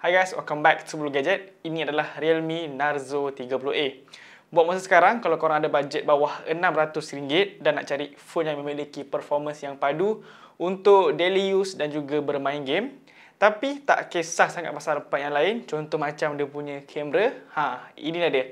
Hai guys, welcome back to Blue Gadget. Ini adalah Realme Narzo 30A. Buat masa sekarang, kalau korang ada bajet bawah RM600 dan nak cari phone yang memiliki performance yang padu untuk daily use dan juga bermain game, tapi tak kisah sangat pasal part yang lain, contoh macam dia punya kamera, inilah dia.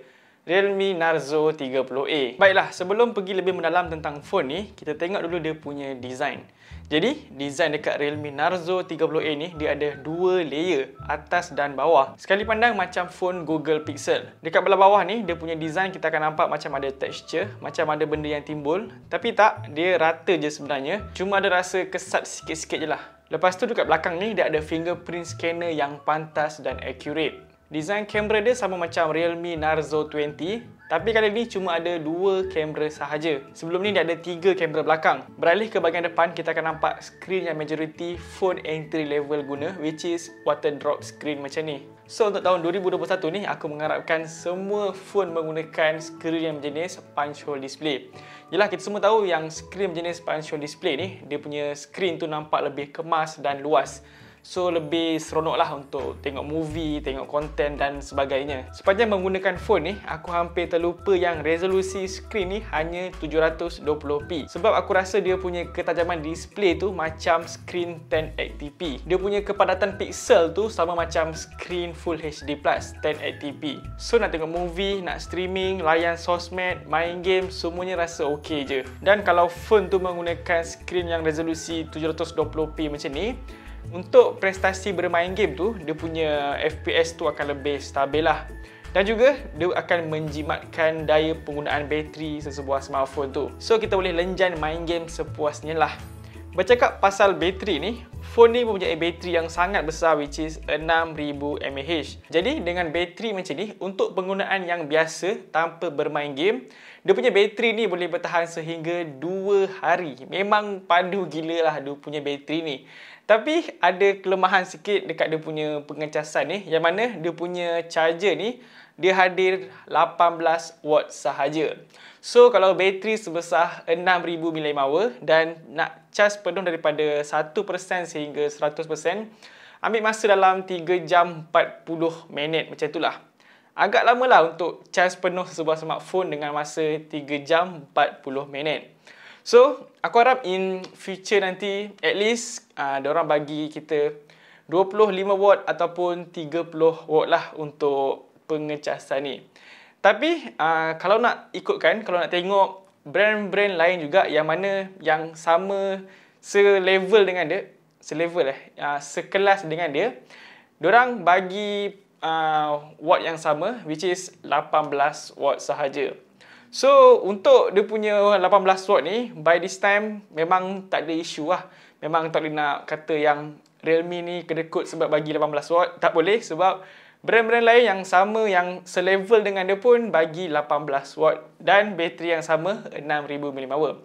Realme Narzo 30A. Baiklah, sebelum pergi lebih mendalam tentang phone ni, kita tengok dulu dia punya design. Jadi, design dekat Realme Narzo 30A ni, dia ada dua layer, atas dan bawah. Sekali pandang macam phone Google Pixel. Dekat belah bawah ni, dia punya design kita akan nampak macam ada texture, macam ada benda yang timbul. Tapi tak, dia rata je sebenarnya. Cuma ada rasa kesat sikit-sikit je lah. Lepas tu dekat belakang ni, dia ada fingerprint scanner yang pantas dan accurate. Design kamera dia sama macam Realme Narzo 20, tapi kali ni cuma ada dua kamera sahaja. Sebelum ni dia ada tiga kamera belakang. Beralih ke bahagian depan, kita akan nampak skrin yang majoriti phone entry level guna, which is water drop screen macam ni. So untuk tahun 2021 ni, aku mengharapkan semua phone menggunakan skrin yang berjenis punch hole display. Yelah, kita semua tahu yang skrin berjenis punch hole display ni, dia punya skrin tu nampak lebih kemas dan luas. So, lebih seronok lah untuk tengok movie, tengok konten dan sebagainya. Sepanjang menggunakan phone ni, aku hampir terlupa yang resolusi skrin ni hanya 720p. Sebab aku rasa dia punya ketajaman display tu macam skrin 1080p. Dia punya kepadatan pixel tu sama macam skrin Full HD Plus 1080p. So, nak tengok movie, nak streaming, layan sosmed, main game, semuanya rasa okey je. Dan kalau phone tu menggunakan skrin yang resolusi 720p macam ni, untuk prestasi bermain game tu, dia punya FPS tu akan lebih stabil lah. Dan juga, dia akan menjimatkan daya penggunaan bateri sesebuah smartphone tu. So, kita boleh lenjan main game sepuasnya lah. Bercakap pasal bateri ni, phone ni mempunyai bateri yang sangat besar, which is 6000 mAh. Jadi, dengan bateri macam ni, untuk penggunaan yang biasa tanpa bermain game, dia punya bateri ni boleh bertahan sehingga 2 hari. Memang padu gila lah dia punya bateri ni. Tapi ada kelemahan sikit dekat dia punya pengecasan ni, yang mana dia punya charger ni dia hadir 18 watt sahaja. So kalau bateri sebesar 6000 mAh dan nak charge penuh daripada 1% sehingga 100%, ambil masa dalam 3 jam 40 minit macam itulah. Agak lama lah untuk charge penuh sebuah smartphone dengan masa 3 jam 40 minit. So, aku harap in future nanti at least diorang bagi kita 25 watt ataupun 30 watt lah untuk pengecasan ni. Tapi kalau nak ikutkan, kalau nak tengok brand-brand lain juga yang mana yang sama selevel dengan dia, sekelas dengan dia, diorang bagi watt yang sama, which is 18 watt sahaja. So, untuk dia punya 18 watt ni, by this time memang tak ada isu lah. Memang tak boleh nak kata yang Realme ni kedekut sebab bagi 18 watt. Tak boleh sebab brand-brand lain yang sama, yang selevel dengan dia pun bagi 18 watt. Dan bateri yang sama, 6000 mAh.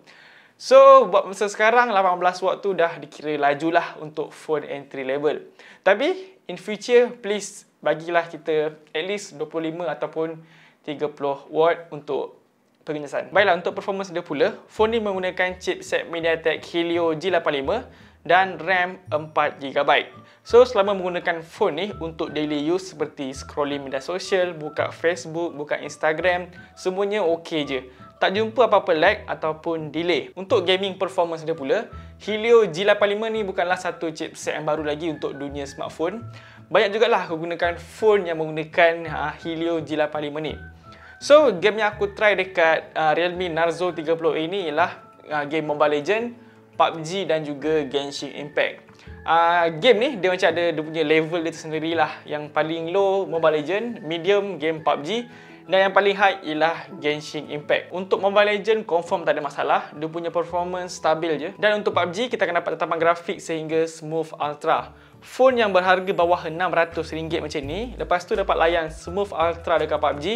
So, buat masa sekarang, 18 watt tu dah dikira laju lah untuk phone entry level. Tapi, in future, please bagilah kita at least 25 ataupun 30 watt untuk pengecasan. Baiklah, untuk performance dia pula, phone ni menggunakan chipset MediaTek Helio G85 dan RAM 4GB. So, selama menggunakan phone ni untuk daily use seperti scrolling media sosial, buka Facebook, buka Instagram, semuanya okey je. Tak jumpa apa-apa lag ataupun delay. Untuk gaming performance dia pula, Helio G85 ni bukanlah satu chipset yang baru lagi untuk dunia smartphone. Banyak jugalah aku gunakan phone yang menggunakan Helio G85 ni. So, game yang aku try dekat Realme Narzo 30A ni ialah game Mobile Legends, PUBG dan juga Genshin Impact. Game ni dia macam ada dia punya level dia tersendiri lah. Yang paling low Mobile Legends, medium game PUBG dan yang paling high ialah Genshin Impact. Untuk Mobile Legends confirm tak ada masalah, dia punya performance stabil je. Dan untuk PUBG kita akan dapat tetapan grafik sehingga Smooth Ultra. Phone yang berharga bawah RM600 macam ni, lepas tu dapat layan Smooth Ultra dekat PUBG.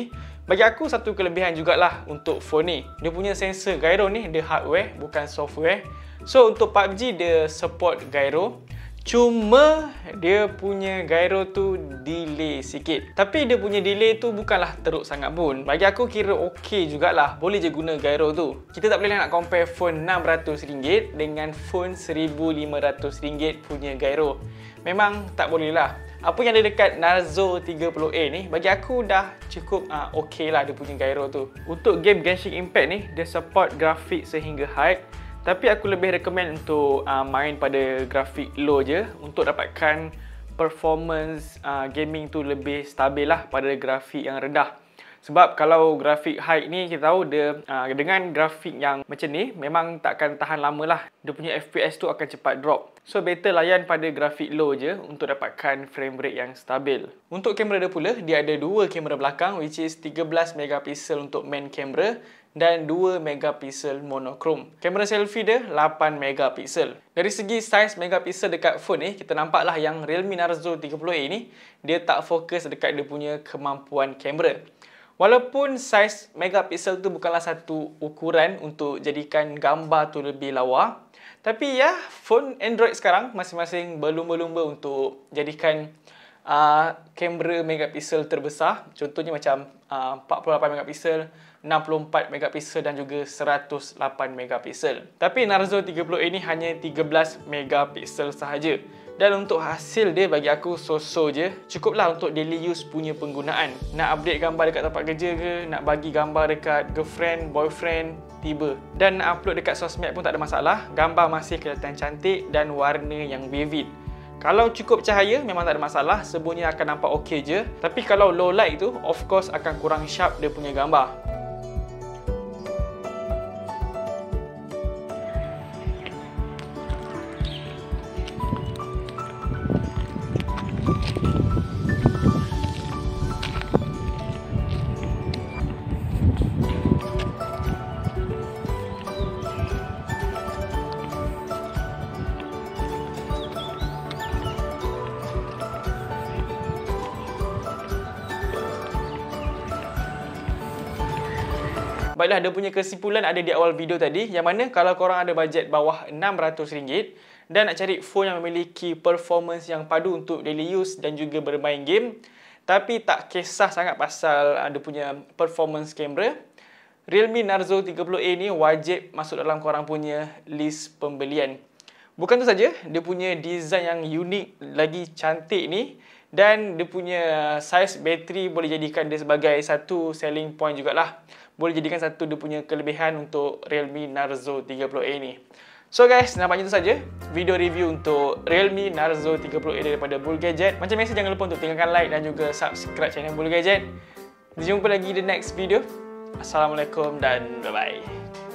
Bagi aku satu kelebihan jugalah untuk phone ni. Dia punya sensor gyro ni dia hardware bukan software. So untuk PUBG dia support gyro. Cuma dia punya gyro tu delay sikit. Tapi dia punya delay tu bukanlah teruk sangat pun. Bagi aku kira okey jugalah. Boleh je guna gyro tu. Kita tak boleh nak compare phone RM600 dengan phone RM1,500 punya gyro. Memang tak boleh lah. Apa yang ada dekat Narzo 30A ni, bagi aku dah cukup okey lah dia punya gyro tu. Untuk game Genshin Impact ni, dia support grafik sehingga high. Tapi aku lebih recommend untuk main pada grafik low je untuk dapatkan performance gaming tu lebih stabil lah pada grafik yang rendah. Sebab kalau grafik high ni kita tahu dia dengan grafik yang macam ni memang takkan tahan lama lah. Dia punya FPS tu akan cepat drop. So better layan pada grafik low je untuk dapatkan frame rate yang stabil. Untuk kamera dia pula, dia ada dua kamera belakang which is 13 megapiksel untuk main kamera dan 2 megapiksel monochrome. Kamera selfie dia 8 megapiksel. Dari segi saiz megapiksel dekat phone ni, kita nampak lah yang Realme Narzo 30A ni dia tak fokus dekat dia punya kemampuan kamera. Walaupun saiz megapiksel tu bukanlah satu ukuran untuk jadikan gambar tu lebih lawa, tapi ya, phone Android sekarang masing-masing berlumba-lumba untuk jadikan kamera megapiksel terbesar. Contohnya macam 48 megapiksel, 64 megapiksel dan juga 108 megapiksel. Tapi Narzo 30A ni hanya 13 megapiksel sahaja. Dan untuk hasil dia bagi aku so-so je. Cukuplah untuk daily use punya penggunaan. Nak update gambar dekat tempat kerja ke, nak bagi gambar dekat girlfriend, boyfriend, tiba. Dan nak upload dekat sosmed pun tak ada masalah. Gambar masih kelihatan cantik dan warna yang vivid. Kalau cukup cahaya memang tak ada masalah, semuanya akan nampak okey je. Tapi kalau low light tu, of course akan kurang sharp dia punya gambar. Baiklah, dia punya kesimpulan ada di awal video tadi, yang mana kalau korang ada bajet bawah RM600 dan nak cari phone yang memiliki performance yang padu untuk daily use dan juga bermain game, tapi tak kisah sangat pasal dia punya performance kamera, Realme Narzo 30A ni wajib masuk dalam korang punya list pembelian. Bukan tu saja, dia punya design yang unik lagi cantik ni, dan dia punya saiz bateri boleh jadikan dia sebagai satu selling point jugalah. Boleh jadikan satu dia punya kelebihan untuk Realme Narzo 30A ni. So guys, nampaknya itu saja video review untuk Realme Narzo 30A daripada Bull Gadget. Macam biasa, jangan lupa untuk tinggalkan like dan juga subscribe channel Bull Gadget. Kita jumpa lagi di next video. Assalamualaikum dan bye-bye.